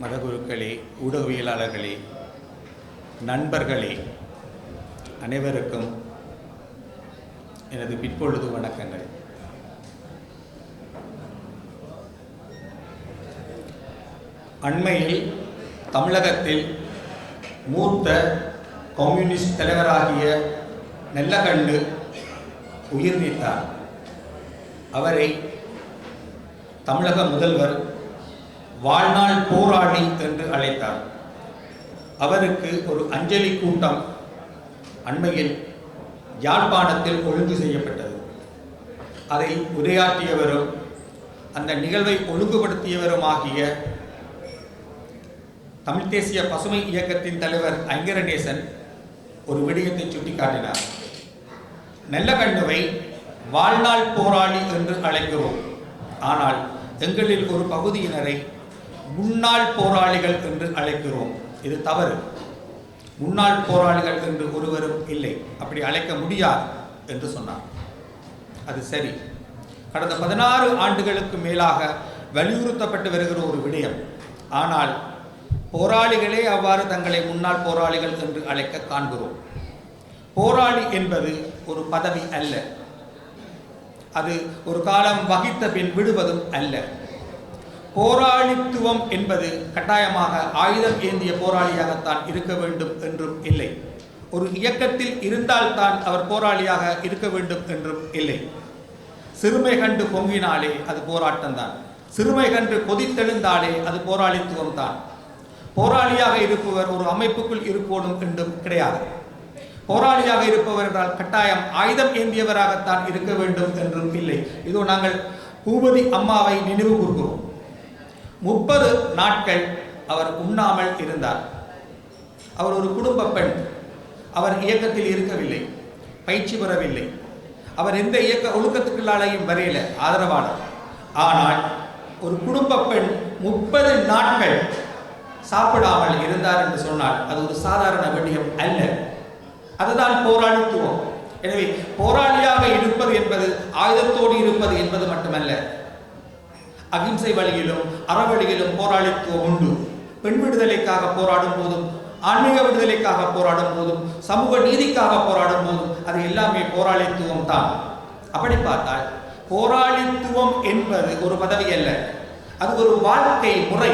மதகுருக்களே, ஊடகவியலாளர்களே, நண்பர்களே, அனைவருக்கும் எனது பிற்பொழுது வணக்கங்கள். அண்மையில் தமிழகத்தில் மூத்த கம்யூனிஸ்ட் தலைவராகிய நெல்லகண்டு உயிர் நீத்தார். அவரை தமிழக முதல்வர் வாழ்நாள் போராளி என்று அழைத்தார். அவருக்கு ஒரு அஞ்சலி கூட்டம் அண்மையில் யாழ்ப்பாணத்தில் ஒழுங்கு செய்யப்பட்டது. அதை உரையாற்றியவரும் அந்த நிகழ்வை ஒழுங்குபடுத்தியவருமாகிய தமிழ் தேசிய பசுமை இயக்கத்தின் தலைவர் ஐங்கரநேசன் ஒரு விடயத்தை சுட்டிக்காட்டினார். நெல்லகண்டுவை வாழ்நாள் போராளி என்று அழைக்கிறோம், ஆனால் எங்களில் ஒரு பகுதியினரை முன்னாள் போராளிகள் என்று அழைக்கிறோம். இது தவறு. முன்னாள் போராளிகள் என்று ஒருவரும் இல்லை, அப்படி அழைக்க முடியாது என்று சொன்னார். அது சரி. கடந்த 16 ஆண்டுகளுக்கு மேலாக வலியுறுத்தப்பட்டு வருகிற ஒரு விடயம். ஆனால் போராளிகளே அவ்வாறு தங்களை முன்னாள் போராளிகள் என்று அழைக்க காண்கிறோம். போராளி என்பது ஒரு பதவி அல்ல, அது ஒரு காலம் வகித்த பின் விடுவதும் அல்ல. போராளித்துவம் என்பது கட்டாயமாக ஆயுதம் ஏந்திய போராளியாகத்தான் இருக்க வேண்டும் என்றும் இல்லை. ஒரு இயக்கத்தில் இருந்தால்தான் அவர் போராளியாக இருக்க வேண்டும் என்றும் இல்லை. சிறுமை கண்டு பொங்கினாலே அது போராட்டம்தான். சிறுமை கண்டு கொதித்தெழுந்தாலே அது போராளித்துவம் தான். போராளியாக இருப்பவர் ஒரு அமைப்புக்குள் இருக்கணும் என்றும் கிடையாது. போராளியாக இருப்பவர் என்றால் கட்டாயம் ஆயுதம் ஏந்தியவராகத்தான் இருக்க வேண்டும் என்றும் இல்லை. இதோ நாங்கள் பூபதி அம்மாவை நினைவு கூர்கிறோம். 30 நாட்கள் அவர் உண்ணாமல் இருந்தார். அவர் ஒரு குடும்ப பெண். அவர் இயக்கத்தில் இருக்கவில்லை, பயிற்சி பெறவில்லை. அவர் எந்த இயக்க ஒழுக்கத்துக்குள்ளாலையும் வரையில ஆதரவாளர். ஆனால் ஒரு குடும்ப பெண் 30 நாட்கள் சாப்பிடாமல் இருந்தார் என்று சொன்னால் அது ஒரு சாதாரண விடயம் அல்ல. அதுதான் போராளித்துவம். எனவே போராளியாக இருப்பது என்பது ஆயுதத்தோடு இருப்பது என்பது மட்டுமல்ல. அகிம்சை வழியிலும் அறவழியிலும் போராளித்துவம் உண்டு. பெண் விடுதலைக்காக போராடும் போதும், ஆன்மீக விடுதலைக்காக போராடும் போதும், சமூக நீதிக்காக போராடும் போதும் அது எல்லாமே போராளித்துவம் தான். அப்படி பார்த்தால் போராளித்துவம் என்பது ஒரு பதவி அல்ல, அது ஒரு வாழ்க்கை முறை.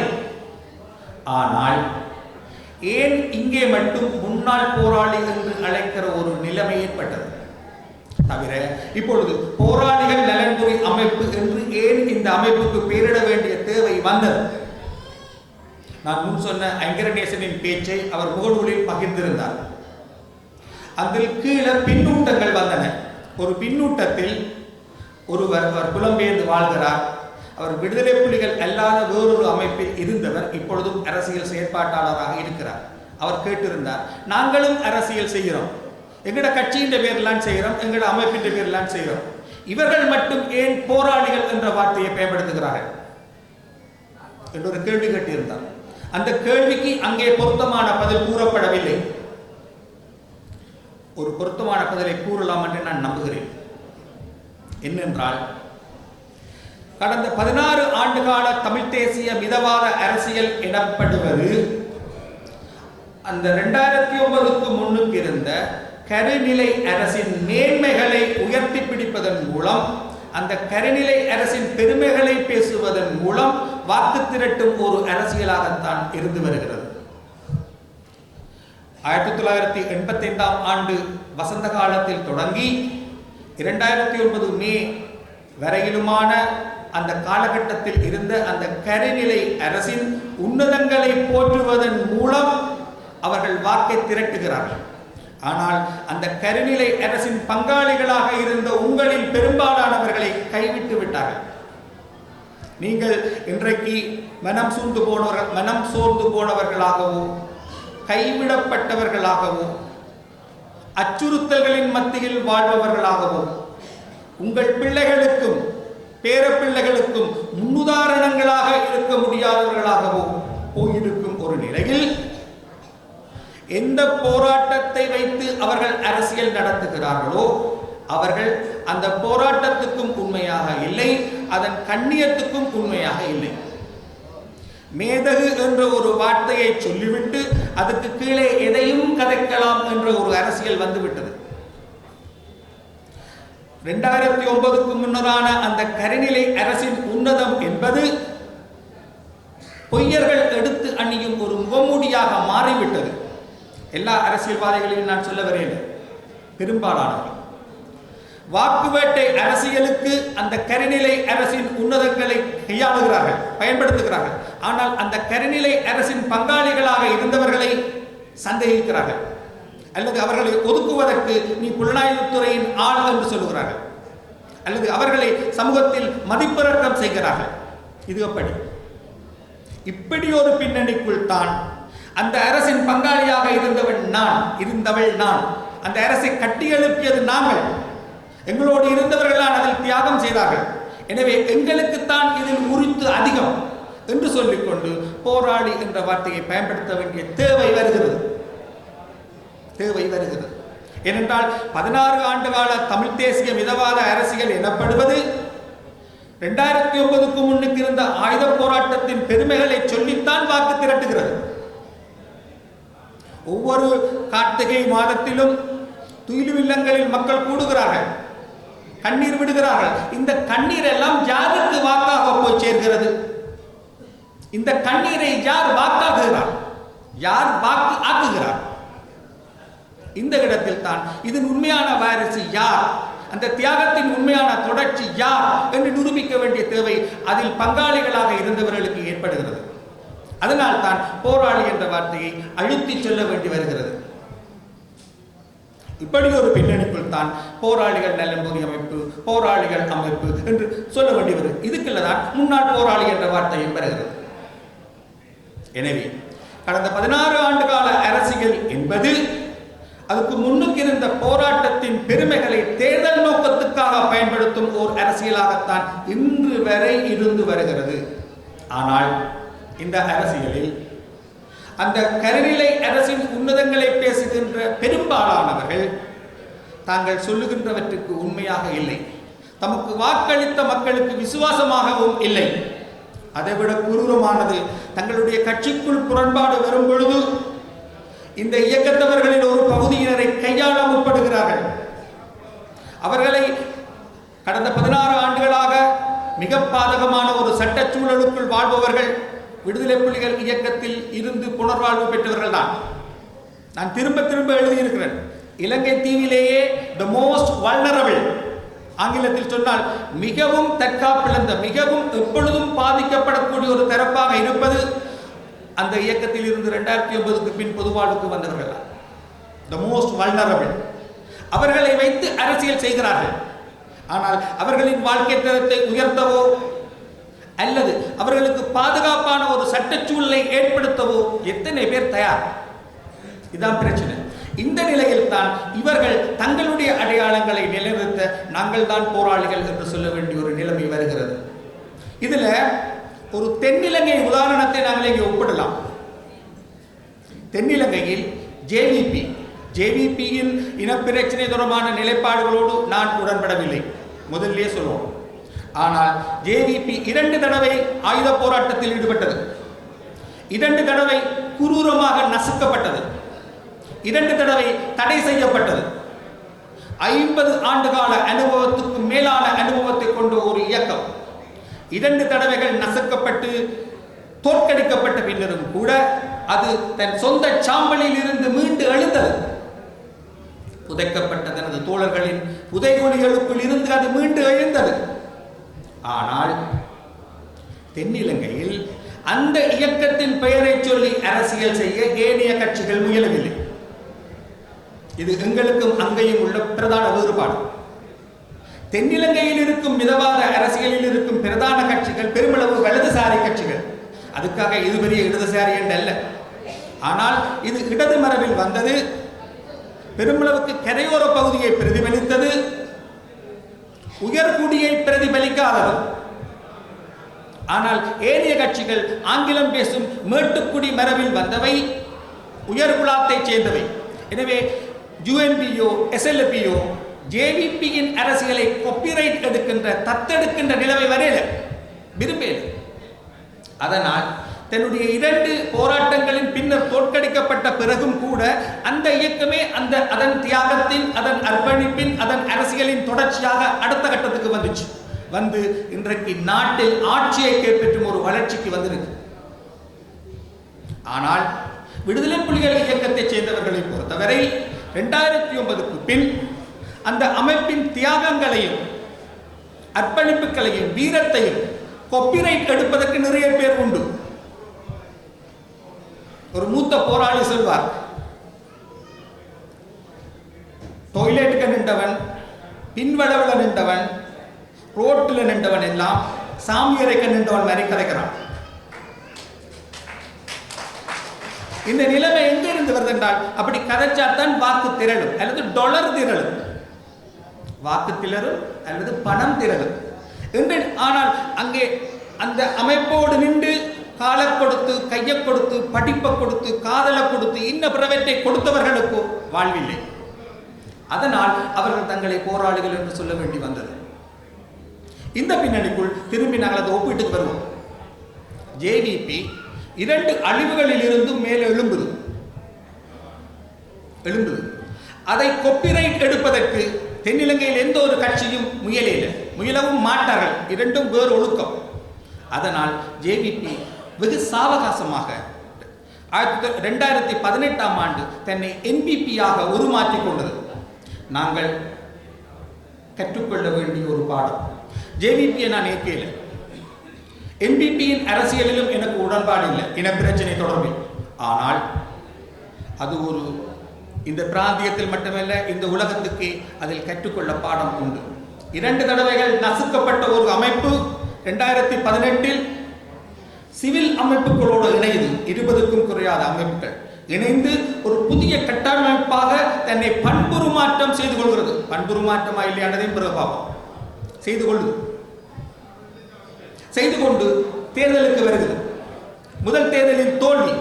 ஆனால் ஏன் இங்கே மட்டும் முன்னாள் போராளி என்று அழைக்கிற ஒரு நிலைமை ஏற்பட்டது? தவிர இப்பொழுது போராளிகள் நலன்புரி அமைப்பு என்று ஏன் இந்த அமைப்புக்கு பெயரிட வேண்டிய தேவை வந்தது? நான் முன் சொன்ன ஐங்கரநேசனின் பேச்சை அவர் முகநூலில் பகிர்ந்திருந்தார். அதில் கீழே பின்னூட்டங்கள் வந்தன. ஒரு பின்னூட்டத்தில் ஒருவர் அவர் புலம்பெயர்ந்து வாழ்கிறார். அவர் விடுதலை புலிகள் அல்லாத வேறொரு அமைப்பில் இருந்தவர், இப்பொழுதும் அரசியல் செயற்பாட்டாளராக இருக்கிறார். அவர் கேட்டிருந்தார், நாங்களும் அரசியல் செய்கிறோம், எங்கட கட்சியின் பேர்லாம் செய்கிறோம், எங்கட அமைப்பின் பேர்லாம் செய்கிறோம், இவர்கள் மட்டும் ஏன் போராளிகள் என்ற வார்த்தையை பயன்படுத்துகிறார்கள் என்று ஒரு கேள்வி கேட்டிருந்தார். அந்த கேள்விக்கு அங்கே பொருத்தமான பதில் கூறப்படவில்லை. ஒரு பொருத்தமான பதிலை கூறலாம் என்று நான் நம்புகிறேன். என்னென்றால், கடந்த 16 ஆண்டுகால தமிழ் தேசிய மிதவாத அரசியல் எனப்படுவது அந்த 2009க்கு முன்னுக்கு இருந்த கருநிலை அரசின் மேன்மைகளை உயர்த்தி பிடிப்பதன் மூலம், அந்த கருநிலை அரசின் பெருமைகளை பேசுவதன் மூலம் வாக்கு திரட்டும் ஒரு அரசியலாகத்தான் இருந்து வருகிறது. 1985ஆம் ஆண்டு வசந்த காலத்தில் தொடங்கி 2009 மே வரையிலுமான அந்த காலகட்டத்தில் இருந்த அந்த கருநிலை அரசின் உன்னதங்களை போற்றுவதன் மூலம் அவர்கள் வாக்கை திரட்டுகிறார்கள். ஆனால் அந்த கருநிலை அரசின் பங்காளிகளாக இருந்த உங்களில் பெரும்பாலானவர்களை கைவிட்டு விட்டார்கள். நீங்கள் இன்றைக்கு மனம் சோர்ந்து போனவர்களாகவோ, கைவிடப்பட்டவர்களாகவோ, அச்சுறுத்தல்களின் மத்தியில் வாழ்பவர்களாகவோ, உங்கள் பிள்ளைகளுக்கும் பேரப்பிள்ளைகளுக்கும் முன்னுதாரணங்களாக இருக்க முடியாதவர்களாகவோ போயிருக்கும் ஒரு நிலையில் எந்த போராட்டத்தை வைத்து அவர்கள் அரசியல் நடத்துகிறார்களோ அவர்கள் அந்த போராட்டத்துக்கும் உண்மையாக இல்லை, அதன் கண்ணியத்துக்கும் உண்மையாக இல்லை. மேதகு என்ற ஒரு வார்த்தையை சொல்லிவிட்டு அதுக்கு கீழே எதையும் கதைக்கலாம் என்ற ஒரு அரசியல் வந்துவிட்டது. 2009க்கு முன்னரான அந்த கருநிலை அரசின் உன்னதம் என்பது பொய்யர்கள் எடுத்து அணியும் ஒரு முகமூடியாக மாறிவிட்டது. எல்லா அரசியல்வாதிகளையும் நான் சொல்ல வரேன், பெரும்பாலானவர்கள் வாக்கு வேட்டை அரசியலுக்கு அந்த கருநிலை அரசின் உன்னதங்களை கையாளுகிறார்கள், பயன்படுத்துகிறார்கள். ஆனால் அந்த கருநிலை அரசின் பங்காளிகளாக இருந்தவர்களை சந்தேகிக்கிறார்கள் அல்லது அவர்களை ஒதுக்குவதற்கு நீ புலனாய்வுத்துறையின் ஆள் என்று சொல்லுகிறார்கள் அல்லது அவர்களை சமூகத்தில் மதிப்பிறக்கம் செய்கிறார்கள். இது எப்படி? இப்படி ஒரு பின்னணிக்குள் தான் அந்த அரசின் பங்காளியாக இருந்தவள் நான், அந்த அரசை கட்டியெழுப்பியது நாங்கள், எங்களோடு இருந்தவர்களால் அதில் தியாகம் செய்தார்கள், எனவே எங்களுக்குத்தான் இதில் உரித்து அதிகம் என்று சொல்லிக்கொண்டு போராளி என்ற வார்த்தையை பயன்படுத்த வேண்டிய தேவை வருகிறது. ஏனென்றால் 16 ஆண்டு கால தமிழ் தேசிய மிதவாத அரசியல் எனப்படுவது 2009க்கு முன்னுக்கு இருந்த ஆயுத போராட்டத்தின் பெருமைகளை சொல்லித்தான் வாக்கு திரட்டுகிறது. ஒவ்வொரு கார்த்திகை மாதத்திலும் துயிலு இல்லங்களில் மக்கள் கூடுகிறார்கள், கண்ணீர் விடுகிறார்கள். இந்த கண்ணீர் எல்லாம் யாருக்கு வாக்காக போய் சேர்கிறது? இந்த கண்ணீரை யார் வாக்காக்குகிறார்? யார் வாக்கு ஆக்குகிறார்? இந்த இடத்தில் தான் இதன் உண்மையான வாரிசு யார், அந்த தியாகத்தின் உண்மையான தொடர்ச்சி யார் என்று நிரூபிக்க வேண்டிய தேவை அதில் பங்காளிகளாக இருந்தவர்களுக்கு ஏற்படுகிறது. அதனால் தான் போராளி என்ற வார்த்தையை அழுத்தி சொல்ல வேண்டி வருகிறது. இப்படி ஒரு பின்னணிக்குள் தான் போராளிகள் நலன்புரி அமைப்பு, போராளிகள் அமைப்பு என்று சொல்ல வேண்டி வருகிறது. இதுக்குள்ளதான் முன்னாள் போராளி என்ற வார்த்தையும் வருகிறது. எனவே கடந்த 16 ஆண்டு கால அரசியல் என்பது அதுக்கு முன்னுக்கு இருந்த போராட்டத்தின் பெருமைகளை தேர்தல் நோக்கத்துக்காக பயன்படுத்தும் ஓர் அரசியலாகத்தான் இன்று வரை இருந்து வருகிறது. ஆனால் இந்த அரசியலில் அந்த கருநிலை அரசின் உன்னதங்களை பேசுகின்ற பெரும்பாலானவர்கள் தாங்கள் சொல்லுகின்றவற்றுக்கு உண்மையாக இல்லை, தமக்கு வாக்களித்த மக்களுக்கு விசுவாசமாகவும் இல்லை. அதைவிட குரூரமானது, தங்களுடைய கட்சிக்குள் புறம்பாடு வரும் பொழுது இந்த இயக்கத்தவர்களின் ஒரு பகுதியினரை கையாள முற்படுகிறார்கள். அவர்களை கடந்த 16 ஆண்டுகளாக மிக பாதகமான ஒரு சட்டச்சூழலுக்குள் வாழ்பவர்கள் விடுதலை புலிகள் இயக்கத்தில் இருந்து புனர்வாழ்வு பெற்றவர்கள் தான். நான் திரும்ப திரும்ப எழுதியிருக்கிறேன், இலங்கை தீவிலேயே த மோஸ்ட் வல்னரபிள், ஆங்கிலத்தில் சொன்னால் மிகவும் தற்காப்பிழந்த, மிகவும் எப்பொழுதும் பாதிக்கப்படக்கூடிய ஒரு தரப்பாக இருப்பது அந்த இயக்கத்தில் இருந்து 2009க்கு பின் பொதுவாழ்வுக்கு வந்தவர்கள். The most vulnerable. அவர்களை வைத்து அரசியல் செய்கிறார்கள். ஆனால் அவர்களின் வாழ்க்கை தரத்தை உயர்த்தவோ அல்லது அவர்களுக்கு பாதுகாப்பான ஒரு சட்டச்சூழலை ஏற்படுத்தவோ எத்தனை பேர் தயார்? இதுதான் பிரச்சனை. இந்த நிலையில் தான் இவர்கள் தங்களுடைய அடையாளங்களை நிலைநிறுத்த நாங்கள் தான் போராளிகள் என்று சொல்ல வேண்டிய ஒரு நிலைமை வருகிறது. இதுல ஒரு தென்னிலங்கை உதாரணத்தை நாங்கள் இங்கே ஒப்பிடலாம். தென்னிலங்கையில் ஜேவிபியின் இனப்பிரச்சனை தொடர்பான நிலைப்பாடுகளோடு நான் உடன்படவில்லை, முதலிலே சொல்லுவோம். ஆனால் ஜேவிபி 2 தடவை ஆயுத போராட்டத்தில் ஈடுபட்டது, 2 தடவை குரூரமாக நசுக்கப்பட்டது, 2 தடவை தடை செய்யப்பட்டது. 50 ஆண்டுகால அனுபவத்துக்கு மேலான அனுபவத்தை கொண்ட ஒரு இயக்கம் 2 தடவைகள் நசுக்கப்பட்டு தோற்கடிக்கப்பட்ட பின்னரும் கூட அது தன் சொந்த சாம்பலில் இருந்து மீண்டு எழுந்தது. புதைக்கப்பட்ட தனது தோழர்களின் புதைகுழிகளுக்குள் இருந்து அது மீண்டு எழுந்தது. ஆனால் தென்னிலங்கையில் அந்த இயக்கத்தின் பெயரை சொல்லி அரசியல் செய்ய ஏனைய கட்சிகள் முயலவில்லை. இது எங்களுக்கும் அங்கேயும் உள்ள பிரதான வேறுபாடு. தென்னிலங்கையில் இருக்கும் மிதவாத அரசியலில் இருக்கும் பிரதான கட்சிகள் பெருமளவு வலதுசாரி கட்சிகள். அதுக்காக இது பெரிய இடதுசாரி என்று அல்ல, ஆனால் இது இடது மரபில் வந்தது, பெருமளவுக்கு கரையோர பகுதியை பிரதிபலித்தது, உயர்குடியை பிரதிபலிக்காதது. ஆனால் ஏனைய கட்சிகள் ஆங்கிலம் பேசும் மேட்டுக்குடி மரபில் வந்தவை, உயர்குலாத்தை சேர்ந்தவை. எனவே யுஎன்பியோ எஸ்எல்பியோ ஜேவிபியின் அரசியலை காப்பிரைட் எடுக்கின்ற தத்தெடுக்கின்ற நிலைமை வரையில விரும்பல. அதனால் தன்னுடைய 2 போராட்டங்களின் பின்னர் தோற்கடிக்கப்பட்ட பிறகும் கூட அந்த இயக்கமே அதன் தியாகத்தின், அதன் அர்ப்பணிப்பின், அதன் அரசியலின் தொடர்ச்சியாக அடுத்த கட்டத்துக்கு வந்துச்சு. வந்து இன்றைக்கு நாட்டில் ஆட்சியை கைப்பற்றும் ஒரு வளர்ச்சிக்கு வந்திருக்கு. ஆனால் விடுதலை புலிகள் இயக்கத்தைச் சேர்ந்தவர்களை பொறுத்தவரை 2009க்கு பின் அந்த அமைப்பின் தியாகங்களையும் அர்ப்பணிப்புகளையும் வீரத்தையும் காப்பிரைட் எடுப்பதற்கு நிறைய பேர் உண்டு. ஒரு மூத்த போராளி சொல்வார், டொய்லெட்டுக்கு நின்றவன், பின்வளவில் நின்றவன், ரோட்டில் நின்றவன் எல்லாம் சாமியரைக்க நின்றவன் மாதிரி கதைக்கிறான். இந்த நிலைமை எங்க இருந்து வருது என்றால், அப்படி கதைச்சாத்தான் வாக்கு திரளும் அல்லது டொலர் திரளும், வாக்கு திரளும் அல்லது பணம் திரளும் என்று. ஆனால் அங்கே அந்த அமைப்போடு நின்று காலை கொடுத்து, கையை கொடுத்து, படிப்பை கொடுத்து, காதலை கொடுத்து, இன்ன பிறவற்றை கொடுத்தவர்களுக்கு வாழ்வில்லை. அதனால் அவர்கள் தங்களை போராளிகள் என்று சொல்ல வேண்டி வந்தது. இந்த பின்னணிக்குள் திரும்பி நாங்கள் அதை ஒப்பீட்டுக்கு வருவோம். ஜேவிபி 2 அழிவுகளில் இருந்தும் மேலே எழும்புது. அதை காப்பிரைட் எடுப்பதற்கு தென்னிலங்கையில் எந்த ஒரு கட்சியும் முயலவும் மாட்டார்கள். 2ம் வேறு ஒழுக்கம். அதனால் ஜேவிபி வெகு சாவகாசமாக 2018ஆம் ஆண்டு தன்னை என்பிபியாக உருமாற்றிக் கொண்டது. நாங்கள் கற்றுக்கொள்ள வேண்டிய ஒரு பாடம். ஜேவிபியை நான் ஏற்கல. என்பிபியின் அரசியலிலும் எனக்கு உடன்பாடு இல்லை, இன பிரச்சனை தொடர்பில். ஆனால் அது ஒரு இந்த பிராந்தியத்தில் மட்டுமல்ல, இந்த உலகத்துக்கு அதில் கற்றுக்கொள்ள பாடம் உண்டு. 2 தடவைகள் நசுக்கப்பட்ட ஒரு அமைப்பு 2018இல் சிவில் அமைப்புகளோடு இணைந்து 20க்கும் குறையாத அமைப்புகள் இணைந்து ஒரு புதிய கட்டமைப்பாக தன்னை பண்புருமாற்றம் செய்து கொள்கிறது. பண்புருமாற்றமா இல்லையானதையும் பிறகு பார்ப்போம். செய்து கொண்டு தேர்தலுக்கு வருகிறது. முதல் தேர்தலில் தோல்வி,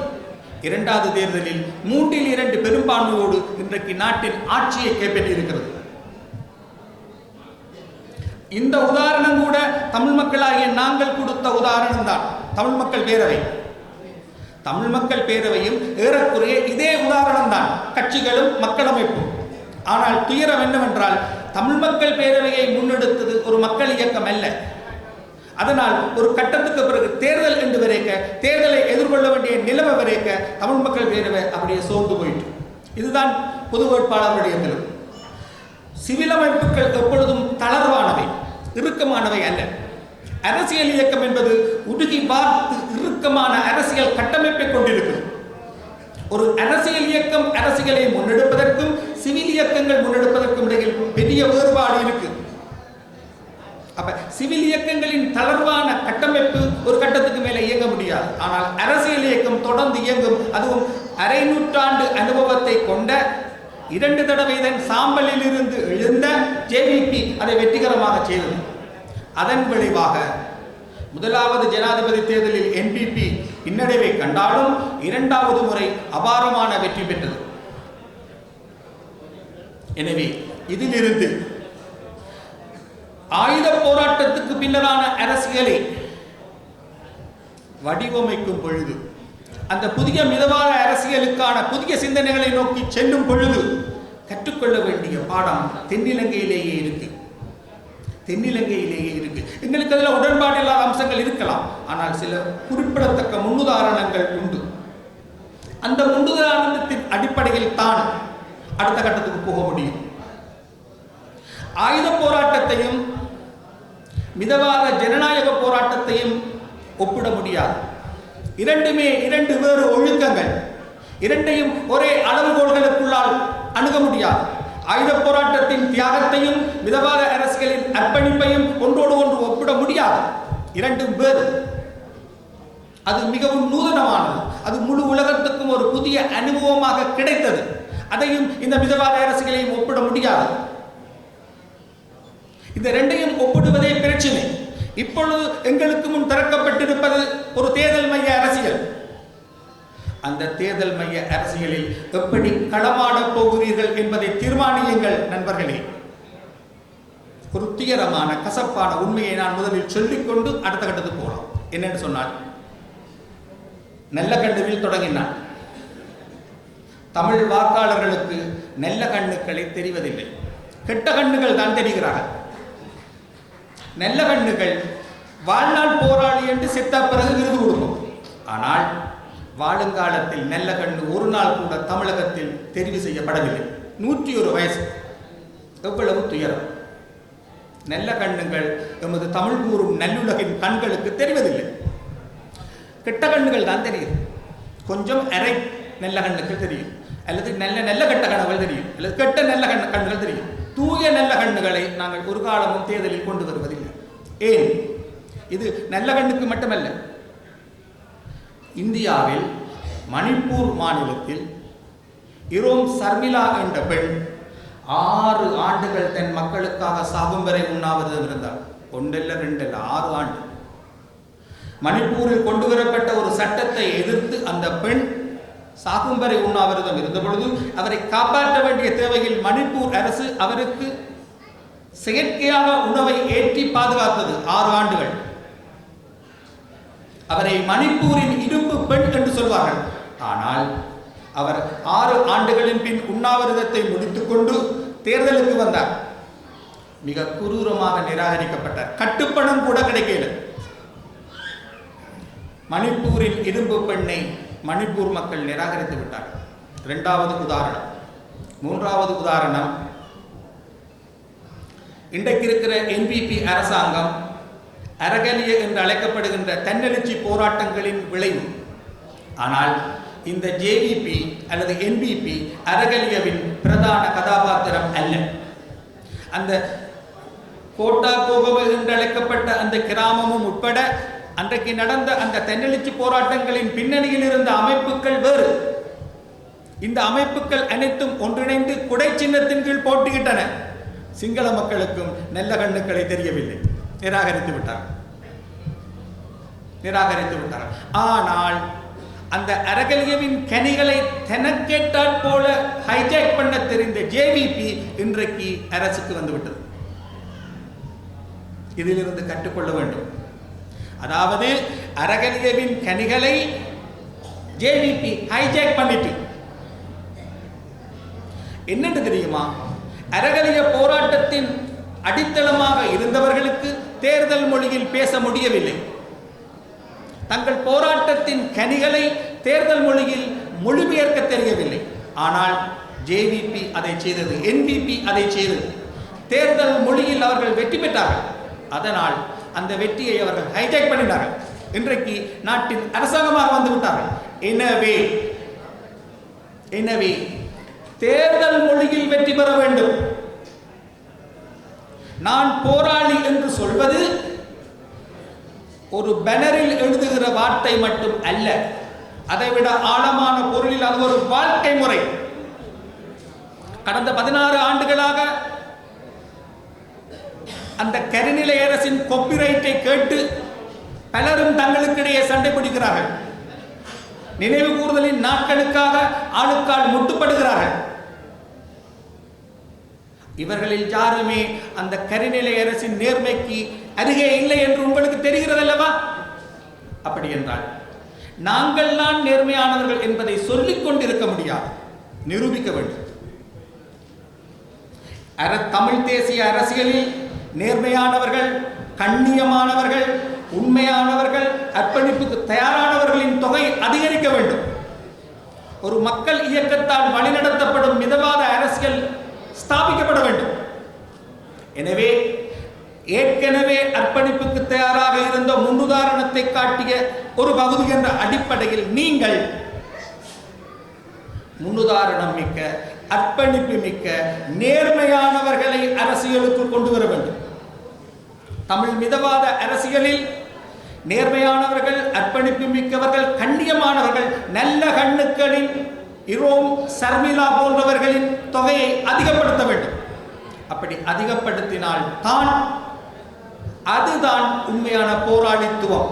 2வது தேர்தலில் 3/2 பெரும்பான்மையோடு இன்றைக்கு நாட்டின் ஆட்சியை கைப்பற்றியிருக்கிறது. இந்த உதாரணம் கூட தமிழ் மக்களாகிய நாங்கள் கொடுத்த உதாரணம் தான். தமிழ் மக்கள் பேரவையும் ஏறக்குறைய இதே உதாரணம் தான், கட்சிகளும் மக்கள் அமைப்பும். ஆனால் துயரம் என்னவென்றால், தமிழ் மக்கள் பேரவையை முன்னெடுத்தது ஒரு மக்கள் இயக்கம் அல்ல. அதனால் ஒரு கட்டத்துக்கு பிறகு தேர்தல் என்று வரைக்க, தேர்தலை எதிர்கொள்ள வேண்டிய நிலைமை வரைக்க தமிழ் மக்கள் பேரவை அப்படியே சோர்ந்து போயிட்டு. இதுதான் பொது வேட்பாளர்களுடைய நிலைமை. சிவில் அமைப்புகள் எப்பொழுதும் தளர்வானவை, இறுக்கமானவை அல்ல. அரசியல் இயக்கம் என்பது உருகி பார்த்து இறுக்கமான அரசியல் கட்டமைப்பை கொண்டிருக்கிறது. ஒரு அரசியல் இயக்கம் அரசியலை முன்னெடுப்பதற்கும் சிவில் இயக்கங்கள் முன்னெடுப்பதற்கும் இடையில் பெரிய வேறுபாடு இருக்கு. அப்ப சிவில் இயக்கங்களின் தளர்வான கட்டமைப்பு ஒரு கட்டத்துக்கு மேலே இயங்க முடியாது. ஆனால் அரசியல் இயக்கம் தொடர்ந்து இயங்கும். அதுவும் அரை நூற்றாண்டு அனுபவத்தை கொண்ட 2 தடவை சாம்பலில் இருந்து எழுந்த ஜேவிபி அதை வெற்றிகரமாக செய்தது. அதன் விளைவாக முதலாவது ஜனாதிபதி தேர்தலில் என்பிபி பின்னடைவை கண்டாலும் 2வது முறை அபாரமான வெற்றி பெற்றது. எனவே இதிலிருந்து ஆயுத போராட்டத்துக்கு பின்னரான அரசியலை வடிவமைக்கும் பொழுது, அந்த புதிய மிதவாத அரசியலுக்கான புதிய சிந்தனைகளை நோக்கி செல்லும் பொழுது கற்றுக்கொள்ள வேண்டிய பாடம் தென்னிலங்கையிலேயே இருக்கு. எங்களுக்கு அதில் உடன்பாடு இல்லாத அம்சங்கள் இருக்கலாம். ஆனால் சில குறிப்பிடத்தக்க முன்னுதாரணங்கள் உண்டு. அந்த முன்னுதாரணத்தின் அடிப்படையில் தான் அடுத்த கட்டத்துக்கு போக முடியும். ஆயுத போராட்டத்தையும் மிதவாத ஜனநாயக போராட்டத்தையும் ஒப்பிட முடியாது. 2மே 2 வேறு ஒழுக்கங்கள். 2டையும் ஒரே அளவுகோல்களுக்குள்ளால் அணுக முடியாது. ஆயுத போராட்டத்தின் தியாகத்தையும் மிதவாத அரசியலின் அர்ப்பணிப்பையும் ஒன்றோடு ஒன்று ஒப்பிட முடியாது. 2ம் வேறு. அது மிகவும் நூதனமானது. அது முழு உலகத்துக்கும் ஒரு புதிய அனுபவமாக கிடைத்தது. அதையும் இந்த மிதவாத அரசியலையும் ஒப்பிட முடியாது. இந்த 2டையும் ஒப்பிடுவதே பிரச்சனை. இப்பொழுது எங்களுக்கு முன் திறக்கப்பட்டிருப்பது ஒரு தேர்தல் மைய அரசியல். அந்த தேர்தல் மைய அரசியலில் எப்படி களமாடப் போகிறீர்கள் என்பதை தீர்மானியுங்கள் நண்பர்களே. ஒரு துயரமான கசப்பான உண்மையை நான் முதலில் சொல்லிக்கொண்டு அடுத்த கட்டத்துக்கு போகலாம். என்னென்னு சொன்னால், நல்லகண்ணுவில் தொடங்கினான். தமிழ் வாக்காளர்களுக்கு நல்ல கண்ணுக்களை தெரிவதில்லை, கெட்ட கண்ணுகள் தான் தெரிகிறார்கள். நல்ல கண்ணுகள் வாழ்நாள் போராளி என்று செத்த பிறகு விருது கொடுக்கும். ஆனால் வாழுங்காலத்தில் நல்ல கண்ணு ஒரு நாள் கூட தமிழகத்தில் தெரிவு செய்யப்படவில்லை. 101 வயசு, எவ்வளவு துயரம்! நல்ல கண்ணுகள் எமது தமிழ் கூறும் நல்லுலகின் கண்களுக்கு தெரிவதில்லை, கெட்ட கண்ணுகள் தான் தெரியும். கொஞ்சம் அரை நல்ல கண்ணுகள் தெரியும், அல்லது நல்ல நல்ல கெட்ட கண்ணுகள் தெரியும், அல்லது கெட்ட நல்ல கண்ணுகள் தெரியும். தூய நல்ல கண்ணுகளை நாங்கள் ஒரு காலமும் தேர்தலில் கொண்டு வருவதில்லை. ஏன்? இது நல்ல கண்ணுக்கு மட்டுமல்ல. இந்தியாவில் மணிப்பூர் மாநிலத்தில் இரோம் சர்மிளா என்ற பெண் 6 ஆண்டுகள் தன் மக்களுக்காக சாகும் வரை உண்ணாவிரதம் இருந்தார். 1 இல்ல 2 இல்ல 6 ஆண்டு. மணிப்பூரில் கொண்டு வரப்பட்ட ஒரு சட்டத்தை எதிர்த்து அந்த பெண் சாகும் வரை உண்ணாவிரதம் இருந்த பொழுது அவரை காப்பாற்ற வேண்டிய தேவையில் மணிப்பூர் அரசு அவருக்கு செயற்கையாக உணவை ஏற்றி பாதுகாத்தது 6 ஆண்டுகள். அவரை மணிப்பூரின் இரும்பு பெண் என்று சொல்வார்கள். ஆனால் அவர் 6 ஆண்டுகளின் பின் உண்ணாவிரதத்தை முடித்துக் கொண்டு தேர்தலுக்கு வந்தார். மிக குரூரமாக நிராகரிக்கப்பட்டார். கட்டுப்பணம் கூட கிடைக்கல. மணிப்பூரின் இரும்பு பெண்ணை மணிப்பூர் மக்கள் நிராகரித்து விட்டார். 2வது உதாரணம். 3வது உதாரணம், இன்றைக்கு இருக்கிற NPP அரசாங்கம் அரகலிய என்று அழைக்கப்படுகின்ற தன்னெழுச்சி போராட்டங்களின் விளைவு. ஆனால் இந்த JVP அல்லது NPP அரகலியவின் பிரதான கதாபாத்திரம் அல்ல. அந்த கோட்டா கோகவ என்று அழைக்கப்பட்ட அந்த கிராமமும் உட்பட அன்றைக்கு நடந்த அந்த தன்னெழுச்சி போராட்டங்களின் பின்னணியில் இருந்த அமைப்புகள் வேறு. இந்த அமைப்புகள் அனைத்தும் ஒன்றிணைந்து குடை சின்னத்தின் கீழ் போட்டியிட்டன. சிங்கள மக்களுக்கும் நல்ல கண்ணுக்களை தெரியவில்லை, நிராகரித்து விட்டார். ஆனால் அந்த அரகலியவின் கனிகளை தனக்கேட்டாற் போல ஹைஜாக் பண்ண தெரிந்த JVP இன்றைக்கு அரசுக்கு வந்துவிட்டது. இதிலிருந்து கற்றுக்கொள்ள வேண்டும். அதாவது அரகலியவின் கனிகளை JVP ஹைஜாக் பண்ணிட்டு என்னென்று தெரியுமா? அரகலிய போராட்டத்தின் அடித்தளமாக இருந்தவர்களுக்கு தேர்தல் மொழியில் பேச முடியவில்லை. தங்கள் போராட்டத்தின் கனிகளை தேர்தல் மொழியில் மொழிபெயர்க்க தெரியவில்லை. ஆனால் JVP அதை செய்தது, NPP அதை செய்தது. தேர்தல் மொழியில் அவர்கள் வெற்றி பெற்றார்கள். அதனால் அந்த வெற்றியை அவர்கள் ஹைஜாக் பண்ணினார்கள். இன்றைக்கு நாட்டின் அரசாங்கமாக வந்து விட்டார்கள். எனவே தேர்தல் மொழியில் வெற்றி பெற வேண்டும். நான் போராளி என்று சொல்வது ஒரு பேனரில் எழுதுகிற வார்த்தை மட்டும் அல்ல. அதைவிட ஆழமான பொருளில் அது ஒரு வாழ்க்கை முறை. கடந்த 16 ஆண்டுகளாக அந்த கருநிலை அரசின் காப்பிரைட்டை கேட்டு பலரும் தங்களுக்கிடையே சண்டை பிடிக்கிறார்கள். நினைவு கூறுதலின் நாட்களுக்காக ஆளுக்கால் முட்டுப்படுகிறார்கள். இவர்களில் யாருமே அந்த கருநிலை அரசின் நேர்மைக்கு அருகே இல்லை என்று உங்களுக்கு தெரிகிறதல்லவா? அப்படி என்றால் நாங்கள் தான் நேர்மையானவர்கள் என்பதை சொல்லிக் கொண்டிருக்க முடியாது, நிரூபிக்க வேண்டும். தமிழ் தேசிய அரசியலில் நேர்மையானவர்கள், கண்ணியமானவர்கள், உண்மையானவர்கள், அர்ப்பணிப்புக்கு தயாரானவர்களின் தொகை அதிகரிக்க வேண்டும். ஒரு மக்கள் இயக்கத்தால் வழிநடத்தப்படும் மிதவாத அரசியல் ஸ்தாபிக்கப்பட வேண்டும். எனவே ஏற்கனவே அர்ப்பணிப்புக்கு தயாராக இருந்த முன்னுதாரணத்தை காட்டிய ஒரு பகுதி என்ற அடிப்படையில் நீங்கள் முன்னுதாரணம் மிக்க, அர்ப்பணிப்பு மிக்க, நேர்மையானவர்களை அரசியலுக்கு கொண்டு வர வேண்டும். தமிழ் மிதவாத அரசியலில் நேர்மையானவர்கள், அர்ப்பணிப்பு மிக்கவர்கள், கண்ணியமானவர்கள், நல்ல கண்ணுக்களின் இரோம் சர்மிளா போன்றவர்களின் தொகையை அதிகப்படுத்த வேண்டும். அப்படி அதிகப்படுத்தினால் தான் அதுதான் உண்மையான போராளித்துவம்.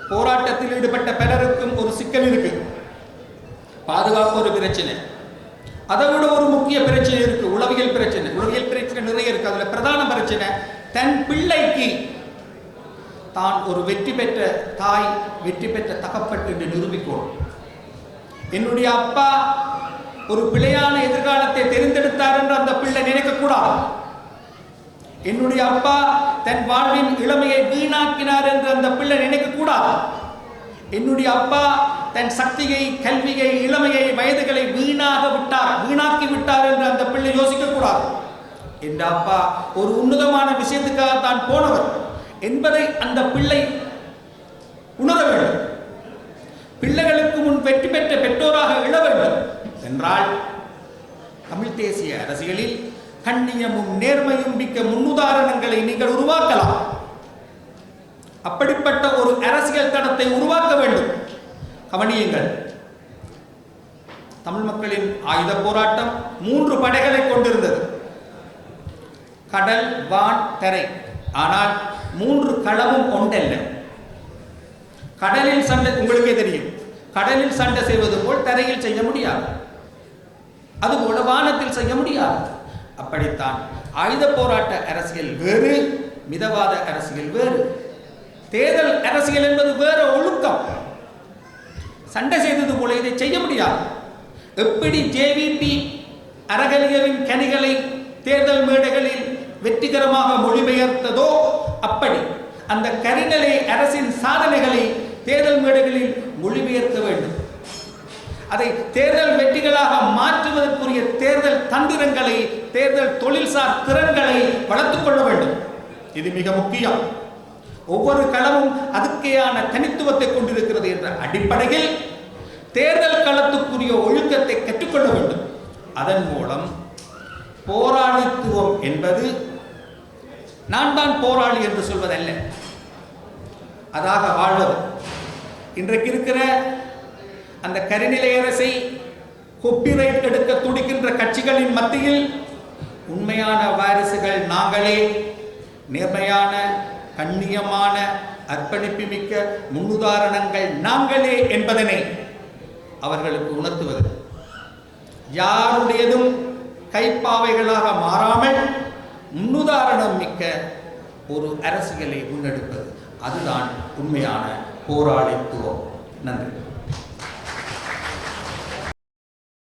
போராட்டத்தில் ஈடுபட்ட பலருக்கும் ஒரு சிக்கல் இருக்கு. பாதுகாப்பு ஒரு பிரச்சனை, அதை விட ஒரு முக்கிய பிரச்சனை இருக்கு, உளவியல் பிரச்சனை. உளவியல் பிரச்சனை நிறைய இருக்கு. அதுல பிரதான பிரச்சனை, தன் பிள்ளைக்கு தான் ஒரு வெற்றி பெற்ற தாய், வெற்றி பெற்ற தகப்பன் என்று நிரூபிக்கணும். என்னுடைய அப்பா ஒரு பிழையான எதிர்காலத்தை தெரிந்தெடுத்தார் என்று அந்த பிள்ளை நினைக்கக்கூடாது. என்னுடைய அப்பா தன் வாழ்வின் இளமையை வீணாக்கினார் என்று அந்த பிள்ளை நினைக்கக்கூடாது. என்னுடைய அப்பா தன் சக்தியை, கல்வியை, இளமையை, வயதுகளை வீணாக்கி விட்டார் என்று அந்த பிள்ளை யோசிக்கக்கூடாது. என்ற அப்பா ஒரு உன்னதமான விஷயத்துக்காக தான் போனவர் என்பதை அந்த பிள்ளை உணர வேண்டும். பிள்ளைகளுக்கு முன் வெற்றி பெற்ற பெற்றோராக எழ வேண்டும் என்றால் தமிழ் தேசிய அரசியலில் கண்ணியமும் நேர்மையும் மிக்க முன்னுதாரணங்களை நீங்கள் உருவாக்கலாம். அப்படிப்பட்ட ஒரு அரசியல் தடத்தை உருவாக்க வேண்டும். கவனியுங்கள், தமிழ் மக்களின் ஆயுத போராட்டம் 3 படைகளை கொண்டிருந்தது. கடல், வான், தரை. ஆனால் 3 களமும் ஒன்றல்ல. கடலில் சண்டை உங்களுக்கே தெரியும். கடலில் சண்டை செய்வது போல் தரையில் செய்ய முடியாது. அதுபோல வானத்தில் செய்ய முடியாது. அப்படித்தான் ஆயுத போராட்ட அரசியல் வேறு, மிதவாத அரசியல் வேறு. தேர்தல் அரசியல் என்பது வேறு ஒழுக்கம். சண்டை செய்தது போல இதை செய்ய முடியாது. எப்படி ஜேவிபி அரகலியவின் கனிகளை தேர்தல் மேடைகளில் வெற்றிகரமாக மொழிபெயர்த்ததோ அப்படி அந்த கரிநிலை அரசின் சாதனைகளை தேர்தல் மேடைகளில் மொழிபெயர்க்க வேண்டும். அதை தேர்தல் வெற்றிகளாக மாற்றுவதற்குரிய தேர்தல் தந்திரங்களை, தேர்தல் தொழில்சார் திறன்களை வளர்த்துக் கொள்ள வேண்டும். இது மிக முக்கியம். ஒவ்வொரு களமும் அதுக்கேயான தனித்துவத்தை கொண்டிருக்கிறது என்ற அடிப்படையில் தேர்தல் களத்துக்குரிய ஒழுக்கத்தை கற்றுக்கொள்ள வேண்டும். அதன் மூலம் போராளித்துவம் என்பது நான் தான் போராளி என்று சொல்வதல்ல, அதாக வாழ்வது. இன்றைக்கு இருக்கிற அந்த கரிநிலை அரசை காப்பிரைட் எடுக்க துடிக்கின்ற கட்சிகளின் மத்தியில் உண்மையான வாரிசுகள் நாங்களே, நேர்மையான, கண்ணியமான, அர்ப்பணிப்பு மிக்க முன்னுதாரணங்கள் நாங்களே என்பதனை அவர்களுக்கு உணர்த்துவது, யாருடையதும் கைப்பாவைகளாக மாறாமல் முன்னுதாரணம் மிக்க ஒரு அரசியலை முன்னெடுப்பது, அதுதான் உண்மையான போராளித்துவம். நன்றி.